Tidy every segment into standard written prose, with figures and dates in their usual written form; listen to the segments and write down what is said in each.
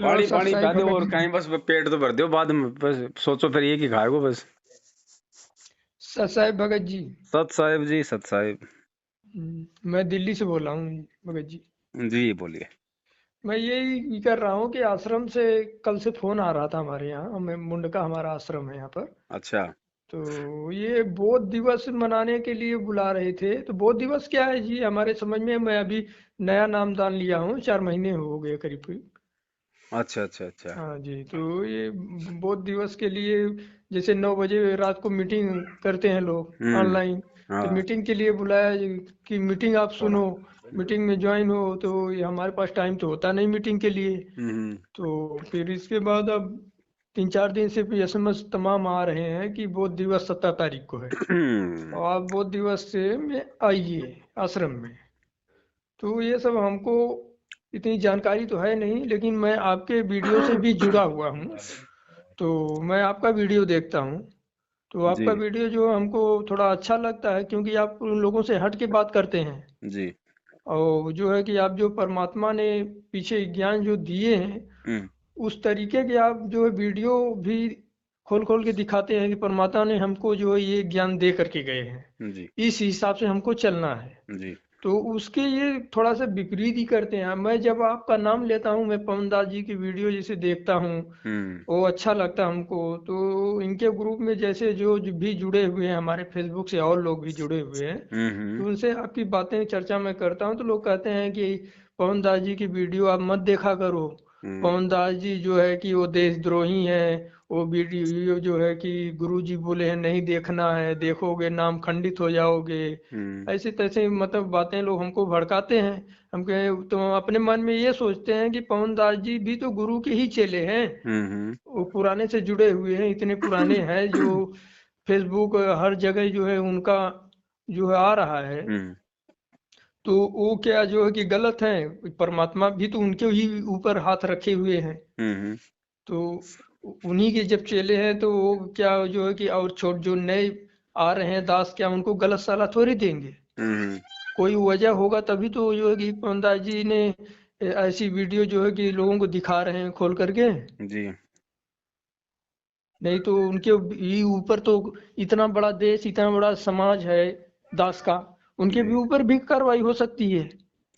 लो पानी सत पानी साई पा दो भगत और जी। कहीं बस पेट तो भर दो, बाद में बस सोचो फिर ये कि खाएगो बस। सत साई भगत जी। सत साहिब जी, सत साहिब। मैं दिल्ली से बोल रहा हूँ भगत जी। जी बोलिए। मैं यही कर रहा हूँ कि आश्रम से कल से फोन आ रहा था हमारे यहाँ, हमें मुंडका हमारा आश्रम है यहाँ पर। अच्छा। तो ये बौद्ध दिवस मनाने के लिए बुला रहे थे। तो बौद्ध दिवस क्या है जी हमारे समझ में, मैं अभी नया नामदान लिया हूँ, 4 महीने हो गए करीब करीब। अच्छा अच्छा अच्छा। हाँ जी, तो ये बौद्ध दिवस के लिए जैसे 9 बजे रात को मीटिंग करते हैं लोग हम्म। ऑनलाइन। तो हाँ। मीटिंग के लिए बुलाया कि मीटिंग आप सुनो, मीटिंग में ज्वाइन हो। तो ये हमारे पास टाइम तो होता नहीं मीटिंग के लिए। हम्म। तो फिर इसके बाद अब 3-4 दिन से भी एसएमएस तमाम आ रहे हैं कि बौद्ध दिवस 17 तारीख को है और आप बौद्ध दिवस से में आइए आश्रम में। तो ये सब हमको इतनी जानकारी तो है नहीं, लेकिन मैं आपके वीडियो से भी जुड़ा हुआ हूँ। तो मैं आपका वीडियो देखता हूँ। तो जी आपका वीडियो जो हमको थोड़ा अच्छा लगता है, क्योंकि आप उन लोगों से हट के बात करते हैं। जी। और जो है कि आप जो परमात्मा ने पीछे ज्ञान जो दिए हैं, हम्म। उस तरीके के आप जो है वीडियो भी खोल खोल के दिखाते हैं कि परमात्मा ने हमको जो है ये ज्ञान दे करके गए हैं, जी इस हिसाब से हमको चलना है। जी। तो उसके ये थोड़ा सा विपरीत ही करते हैं। मैं जब आपका नाम लेता हूँ, मैं पवन दास जी की वीडियो जैसे देखता हूँ, हम्म। वो अच्छा लगता है हमको। तो इनके ग्रुप में जैसे जो भी जुड़े हुए हैं, हमारे फेसबुक से और लोग भी जुड़े हुए हैं, हम्म। तो उनसे आपकी बातें चर्चा मैं करता हूँ। तो लोग कहते हैं कि पवन दास जी की वीडियो आप मत देखा करो, हम्म। पवन दास जी जो है कि वो देशद्रोही हैं, वो वीडियो जो है कि गुरु जी बोले हैं नहीं देखना है, देखोगे नाम खंडित हो जाओगे। हम्म। ऐसे तैसे मतलब बातें लोग हमको भड़काते हैं। हम कहे तो अपने मन में ये सोचते हैं कि पवन दास जी भी तो गुरु के ही चेले हैं, हम्म। वो पुराने से जुड़े हुए हैं, इतने पुराने हैं जो फेसबुक हर जगह जो है उनका जो है आ रहा है। हम्म। तो वो क्या जो है कि गलत है, परमात्मा भी तो उनके ही ऊपर हाथ रखे हुए हैं। हम्म। तो उन्हीं के जब चेले हैं तो वो क्या जो है कि और छोट जो नए आ रहे हैं दास, क्या उनको गलत सलाह थोड़ी देंगे? हम्म। कोई वजह होगा तभी तो जो है कि पवनदास जी ने ऐसी वीडियो जो है कि लोगों को दिखा रहे हैं खोल करके। जी। नहीं तो उनके ही ऊपर तो इतना बड़ा देश, इतना बड़ा समाज है दास का, उनके भी जी। ऊपर भी कार्रवाई हो सकती है।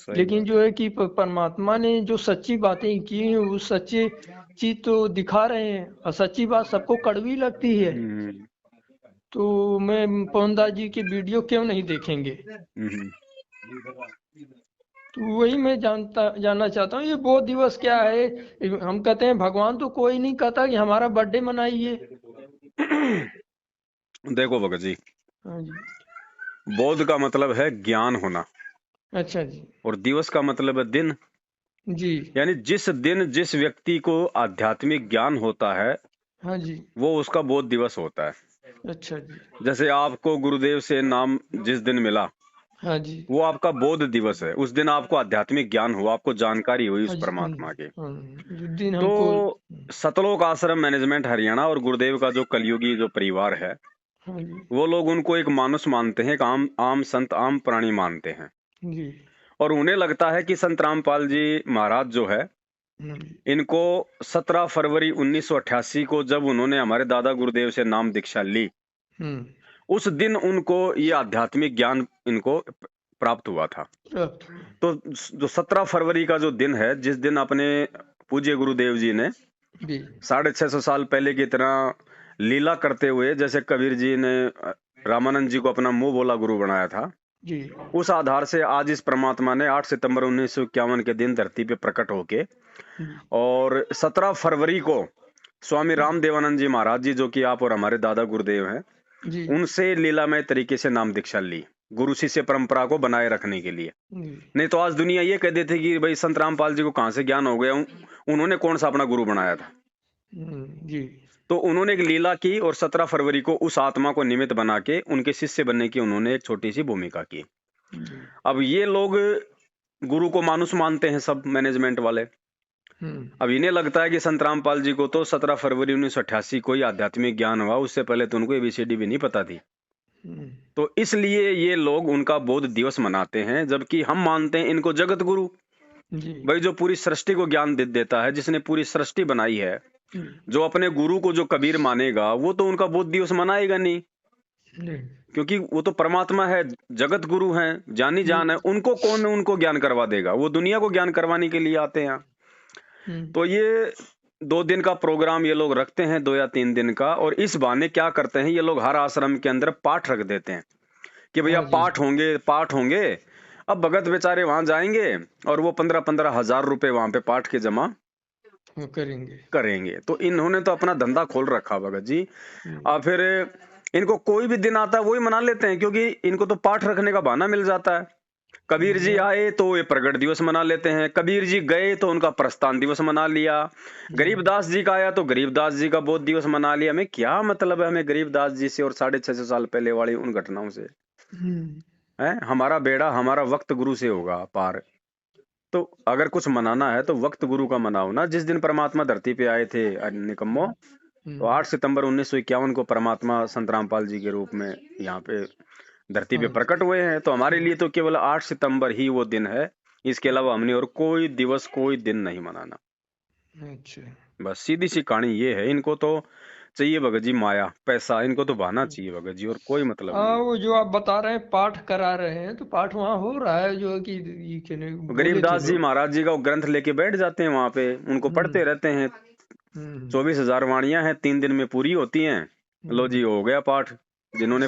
सही लेकिन बात। जो है कि परमात्मा ने जो सच्ची बातें की हैं वो सच्चे चीज तो दिखा रहे हैं, और सच्ची बात सबको कड़वी लगती है। हम्म। तो मैं पवनदास जी की वीडियो क्यों नहीं देखेंगे? हम्म। तो वही मैं जानना चाहता हूँ, ये बौद्ध दिवस क्या है? हम कहते हैं भगवान तो कोई नहीं कहता कि हमारा बर्थडे मनाइए। देखो भगत जी, हाँ जी। बोध का मतलब है ज्ञान होना, अच्छा जी। और दिवस का मतलब है दिन। जी। यानी जिस दिन जिस व्यक्ति को आध्यात्मिक ज्ञान होता है, हाँ जी। वो उसका बोध दिवस होता है। अच्छा जी। जैसे आपको गुरुदेव से नाम जिस दिन मिला, हाँ जी। वो आपका बोध दिवस है। उस दिन आपको आध्यात्मिक ज्ञान हुआ, आपको जानकारी हुई उस हाँ जी। हाँ जी। परमात्मा की। हाँ, जो दिन तो हमको। सतलोक आश्रम मैनेजमेंट हरियाणा और गुरुदेव का जो कलयुगी जो परिवार है, हाँ जी। वो लोग उनको एक मानुष मानते हैं, एक आम आम संत, आम प्राणी मानते हैं। जी। और उन्हें लगता है कि संत रामपाल जी महाराज जो है, हाँ जी। इनको 17 फरवरी 1988 को जब उन्होंने हमारे दादा गुरुदेव से नाम दीक्षा ली, हम्म। उस दिन उनको ये आध्यात्मिक ज्ञान इनको प्राप्त हुआ था। प्राप्त हुआ। तो जो 17 फरवरी का जो दिन है, जिस दिन अपने पूज्य गुरुदेव जी ने जी। 650 साल पहले की तरह लीला करते हुए, जैसे कबीर जी ने रामानंद जी को अपना मुंह बोला गुरु बनाया था, जी। उस आधार से आज इस परमात्मा ने 8 सितंबर 1951 के दिन धरती पे प्रकट होके, जी। और 17 फरवरी को स्वामी रामदेवानंद जी महाराज जी, जो कि आप और हमारे दादा गुरुदेव हैं, जी। उनसे लीलामय तरीके से नाम दीक्षा ली, गुरु शिष्य परंपरा को बनाए रखने के लिए। जी। नहीं तो आज दुनिया ये कह देती कि भाई संत रामपाल जी को कहां से ज्ञान हो गया, उन्होंने कौन सा अपना गुरु बनाया था। जी। तो उन्होंने एक लीला की, और 17 फरवरी को उस आत्मा को निमित्त बना के उनके शिष्य बनने की उन्होंने एक छोटी सी भूमिका की। जी। अब ये लोग गुरु को मानुष मानते हैं, सब मैनेजमेंट वाले। हम्म। अब इन्हें लगता है कि संत रामपाल जी को तो 17 फरवरी 1988 को ही आध्यात्मिक ज्ञान हुआ, उससे पहले तो उनको एबीसीडी भी नहीं पता थी। हम्म। तो इसलिए ये लोग उनका बोध दिवस मनाते हैं, जबकि हम मानते हैं इनको जगत गुरु। जी भाई जो पूरी सृष्टि को ज्ञान देता है, जिसने पूरी सृष्टि बनाई है, जी जो अपने गुरु को जो कबीर मानेगा वो तो उनका बोध दिवस मनाएगा नहीं, जी क्योंकि वो तो परमात्मा है, जगत गुरु हैं, जानी जी जान है। उनको कौन उनको ज्ञान करवा देगा? वो दुनिया को ज्ञान करवाने के लिए आते हैं। तो ये 2 दिन का प्रोग्राम ये लोग रखते हैं, 2 या 3 दिन का। और इस बहाने क्या करते हैं ये लोग, हर आश्रम के अंदर पाठ रख देते हैं कि भैया हाँ जी पाठ होंगे। अब भगत बेचारे वहां जाएंगे और वो 15-15 हजार रुपए वहां पे पाठ के जमा वो करेंगे। करेंगे। तो इन्होंने तो अपना धंधा खोल रखा भगत जी। हम्म, और फिर इनको कोई भी दिन आता है वही मना लेते हैं, क्योंकि इनको तो पाठ रखने का बहाना मिल जाता है। कबीर जी या- आए तो ये प्रगट दिवस मना लेते हैं, कबीर जी गए तो उनका प्रस्थान दिवस मना लिया, गरीबदास जी का आया तो गरीबदास जी का बोध दिवस मना लिया। हमें क्या मतलब है हमें गरीबदास जी से और 650 साल पहले वाली उन घटनाओं से? हम्म, है हमारा बेड़ा, हमारा वक्त गुरु से होगा पार। तो अगर कुछ मनाना है तो वक्त गुरु का मनाओ ना। जिस दिन परमात्मा धरती पे आए थे निकम्मो, तो 8 सितंबर 1951 को परमात्मा संत रामपाल जी के रूप में यहाँ पे धरती पे हाँ जी प्रकट हुए हैं। तो हमारे लिए तो केवल 8 सितंबर ही वो दिन है। इसके अलावा हमने और कोई दिवस कोई दिन नहीं मनाना। अच्छा बस सीधी सी कहानी ये है। इनको तो चाहिए भगत जी माया, पैसा, इनको तो बहाना चाहिए भगत जी, और कोई मतलब नहीं हाँ, है। वो जो आप बता रहे हैं पाठ करा रहे हैं तो पाठ वहाँ हो रहा है जो है कि ये बोले थे गरीबदास जी लोग। महाराज जी का वो ग्रंथ लेके बैठ जाते हैं वहां पे, उनको हम्म पढ़ते रहते हैं। हम्म 24,000 वाणियां हैं, 3 दिन में पूरी होती हैं। लो जी हम्म हो गया पाठ। जिन्होंने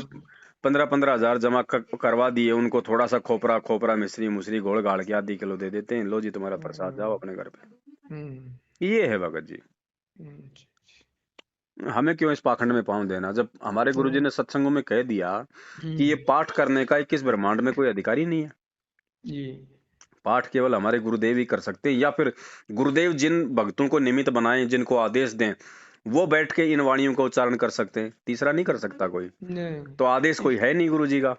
15-15 हजार जमा करवा दिए उनको थोड़ा सा खोपरा खोपरा मिश्री मुसरी घोल घाल के आधी किलो दे देते हैं। लो जी तुम्हारा प्रसाद, जाओ अपने घर पे। हम्म, ये है भगत जी। हम्म, हमें क्यों इस पाखंड में पांव देना, जब हमारे गुरुजी ने सत्संगों में कह दिया कि ये हम्म, पाठ करने का 21 ब्रह्मांड में कोई अधिकारी नहीं है। जी पाठ केवल हमारे गुरुदेव ही कर सकते हैं, या फिर गुरुदेव जिन भक्तों को निमित्त बनाएं, जिनको आदेश दें, वो बैठ के इन वाणियों का उच्चारण कर सकते हैं। तीसरा नहीं कर सकता कोई। नहीं, तो आदेश कोई है नहीं गुरु जी का।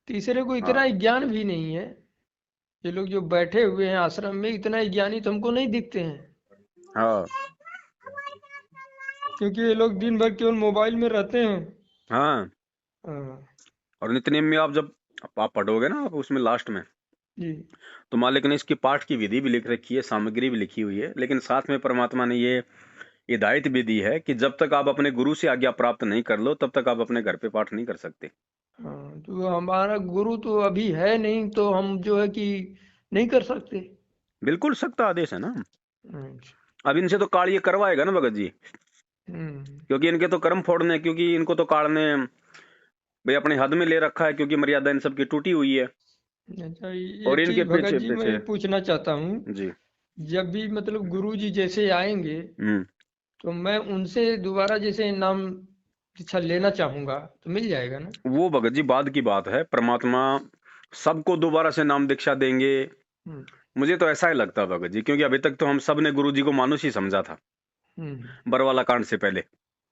तीसरे को इतना हाँ ज्ञान भी नहीं है। ये लोग जो बैठे हुए हैं आश्रम में इतना ज्ञानी तो हमको नहीं दिखते हैं, हाँ क्योंकि ये लोग दिन भर केवल मोबाइल में रहते हैं। हाँ। हाँ और नित्य में आप जब आप पढ़ोगे ना, आप उसमें लास्ट में जी तो मालिक ने इसकी पाठ की विधि भी लिख रखी है, सामग्री भी लिखी हुई है। लेकिन साथ में परमात्मा ने ये हिदायत भी दी है कि जब तक आप अपने गुरु से आज्ञा प्राप्त नहीं कर लो तब तक आप अपने घर पे पाठ नहीं कर सकते। हाँ, तो हमारा गुरु तो अभी है नहीं तो हम जो है कि नहीं कर सकते। बिल्कुल सख्त आदेश है ना। अच्छा, अब इनसे तो काल ये करवाएगा ना भगत जी, हम्म, क्योंकि इनके तो कर्म फोड़ने, क्योंकि इनको तो काल ने भाई अपने हद में ले रखा है, क्योंकि मर्यादा इन सबकी टूटी हुई है। अच्छा, और एक इनके चीज भगत पीछे जी मैं पीछे ये पूछना चाहता हूँ। जी। जब भी मतलब गुरु जी जैसे आएंगे हम्म। तो मैं उनसे दोबारा जैसे नाम दीक्षा लेना चाहूंगा तो मिल जाएगा ना? वो भगत जी बाद की बात है। परमात्मा सबको दोबारा से नाम दीक्षा देंगे, हम्म मुझे तो ऐसा ही लगता है भगत जी, क्योंकि अभी तक तो हम सब ने गुरु जी को मानुष ही समझा था, हम्म, बरवाला कांड से पहले।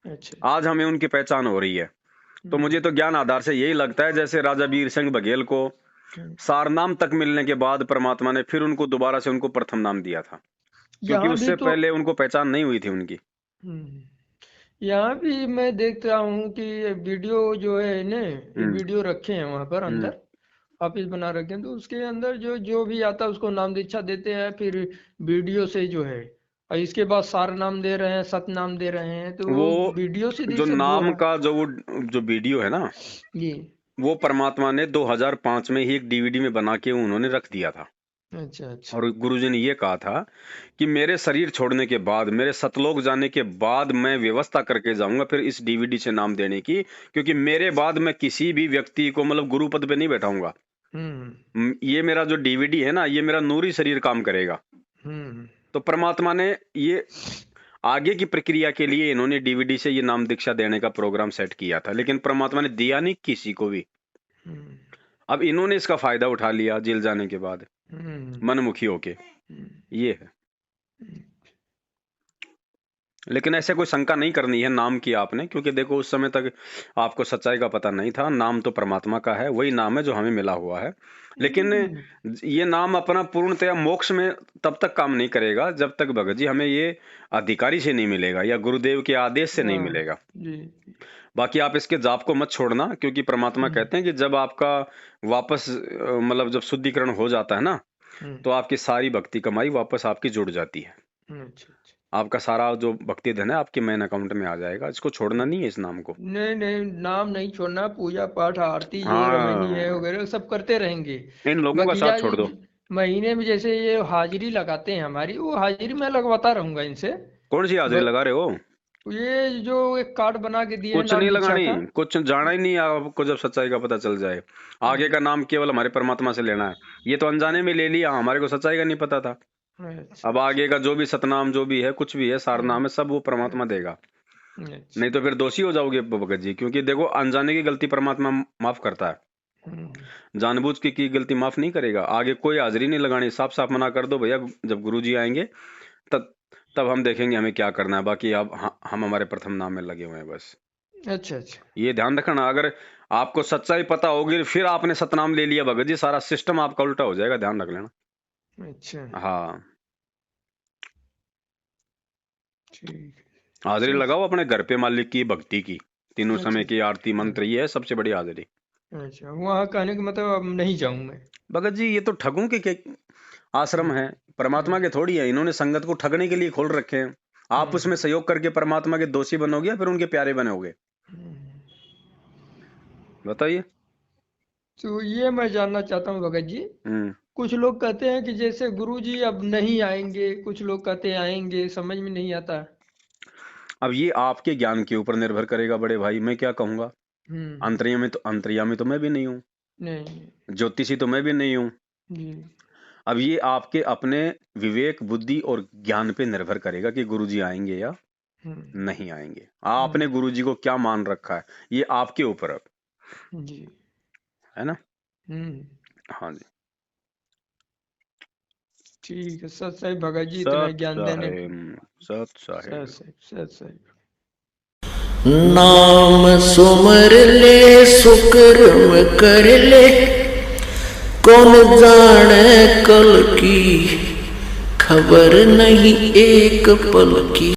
अच्छा, आज हमें उनकी पहचान हो रही है। तो हम्म मुझे तो ज्ञान आधार से यही लगता है, जैसे राजा वीर सिंह बघेल को हम्म। सारनाम तक मिलने के बाद परमात्मा ने फिर उनको दोबारा से उनको प्रथम नाम दिया था, क्योंकि यहाँ भी उससे तो पहले उनको पहचान नहीं हुई थी उनकी। हम्म, यहाँ भी मैं देख रहा हूँ कि ये वीडियो जो है ने ये हम्म वीडियो रखे हैं वहाँ पर हम्म अंदर ऑफिस बना रखे हैं, तो उसके अंदर जो जो भी आता है उसको नाम दीक्षा देते हैं फिर वीडियो से जो है, और इसके बाद सार नाम दे रहे हैं सत नाम दे रहे हैं, तो वो वो वीडियो से जो सब नाम हुआ। का जो जो वीडियो है ना, जी वो परमात्मा ने 2005 में ही एक डीवीडी में बना के उन्होंने रख दिया था। अच्छा अच्छा, और गुरुजी ने ये कहा था कि मेरे शरीर छोड़ने के बाद, मेरे सतलोक जाने के बाद मैं व्यवस्था करके जाऊंगा फिर इस डीवीडी से नाम देने की, क्योंकि मेरे बाद मैं किसी भी व्यक्ति को मतलब गुरु पद पे नहीं बैठाऊंगा। हम्म ये मेरा जो डीवीडी है ना, ये मेरा नूरी शरीर काम करेगा। हम्म, तो परमात्मा ने ये आगे की प्रक्रिया के लिए इन्होंने डीवीडी से ये नाम दीक्षा देने का प्रोग्राम सेट किया था, लेकिन परमात्मा ने दिया नहीं किसी को भी। हम्म, अब इन्होंने इसका फायदा उठा लिया जेल जाने के बाद, हम्म, मनमुखी होके। हम्म, ये है। लेकिन ऐसे कोई शंका नहीं करनी है नाम की आपने, क्योंकि देखो उस समय तक आपको सच्चाई का पता नहीं था। नाम तो परमात्मा का है, वही नाम है जो हमें मिला हुआ है। लेकिन हम्म, ये नाम अपना पूर्णतया मोक्ष में तब तक काम नहीं करेगा जब तक भगत जी हमें ये अधिकारी से नहीं मिलेगा या गुरुदेव के आदेश से नहीं हाँ मिलेगा। जी, बाकी आप इसके जाप को मत छोड़ना, क्योंकि परमात्मा हम्म, कहते हैं कि जब आपका वापस मतलब जब शुद्धिकरण हो जाता है ना, तो आपकी सारी भक्ति कमाई वापस आपकी जुड़ जाती है। अच्छा। आपका सारा जो भक्ति धन है आपके मेन अकाउंट में आ जाएगा। इसको छोड़ना नहीं है, इस नाम को। नहीं, नाम नहीं छोड़ना, पूजा पाठ आरती ये रमनी है हाँ, वगैरह सब करते रहेंगे। इन लोगों का बाकी साथ यार छोड़ दो। महीने में जैसे ये हाजिरी लगाते हैं हमारी, वो हाजिरी मैं लगवाता रहूंगा इनसे। कौन सी हाजिरी लगा रहे हो? ये जो एक कार्ड बना के दिए हैं कुछ नाम नहीं दीक्षा लगानी, का। कुछ जाना ही नहीं है आपको। जब सच्चाई का पता चल जाए, आगे का नाम केवल हमारे परमात्मा से लेना है। ये तो अनजाने में ले लिया, हमारे को सच्चाई का नहीं पता था। अच्छा। अब आगे का जो भी सतनाम जो भी है, कुछ भी है, सार नाम है, सब वो परमात्मा देगा। अच्छा। नहीं तो फिर दोषी हो जाओगे भगत जी, क्योंकि देखो अनजाने की गलती परमात्मा माफ करता है, जानबूझ की गलती माफ नहीं करेगा। आगे कोई हाजिरी नहीं लगानी, साफ साफ मना कर दो भैया, जब गुरुजी आएंगे तब हम देखेंगे हमें क्या करना है। बाकी अब हम हमारे प्रथम नाम में लगे हुए हैं बस। अच्छा। ये ध्यान रखना, अगर आपको सच्चाई पता होगी फिर आपने सतनाम ले लिया भगत जी, सारा सिस्टम आपका उल्टा हो जाएगा, ध्यान रख लेना। अच्छा। हाँ, ठीक हाजिरी है। लगाओ अपने घर पे मालिक की भक्ति की, तीनों समय अच्छा। की आरती मंत्र, ये है सबसे बड़ी हाजिरी। अच्छा, वहाँ कहने का मतलब अब नहीं जाऊं मैं। भगत जी ये तो ठगों के आश्रम है, परमात्मा के थोड़ी है। इन्होंने संगत को ठगने के लिए खोल रखे हैं। आप उसमें सहयोग करके परमात्मा के दोषी बनोगे या फिर उनके प्यारे बनोगे? बताइए। तो ये मैं जानना चाहता हूँ भगत जी, कुछ लोग कहते हैं कि जैसे गुरुजी अब नहीं आएंगे, कुछ लोग कहते हैं आएंगे, समझ में नहीं आता। अब ये आपके ज्ञान के ऊपर निर्भर करेगा बड़े भाई, मैं क्या कहूंगा। अंतर्यामी तो मैं भी नहीं हूँ, नहीं। ज्योतिषी तो मैं भी नहीं हूँ। जी। अब ये आपके अपने विवेक बुद्धि और ज्ञान पे निर्भर करेगा कि गुरुजी आएंगे या नहीं आएंगे। आपने गुरुजी को क्या मान रखा है, ये आपके ऊपर अब जी है ना। हाँ जी, ठीक है। सत साहिब भगत जी, इतना सत ज्ञान देने साहेब, सत साहेब। सत साहिब। नाम सुमर ले सुकर्म कर ले, कौन जाने कल की, खबर नहीं एक पल की।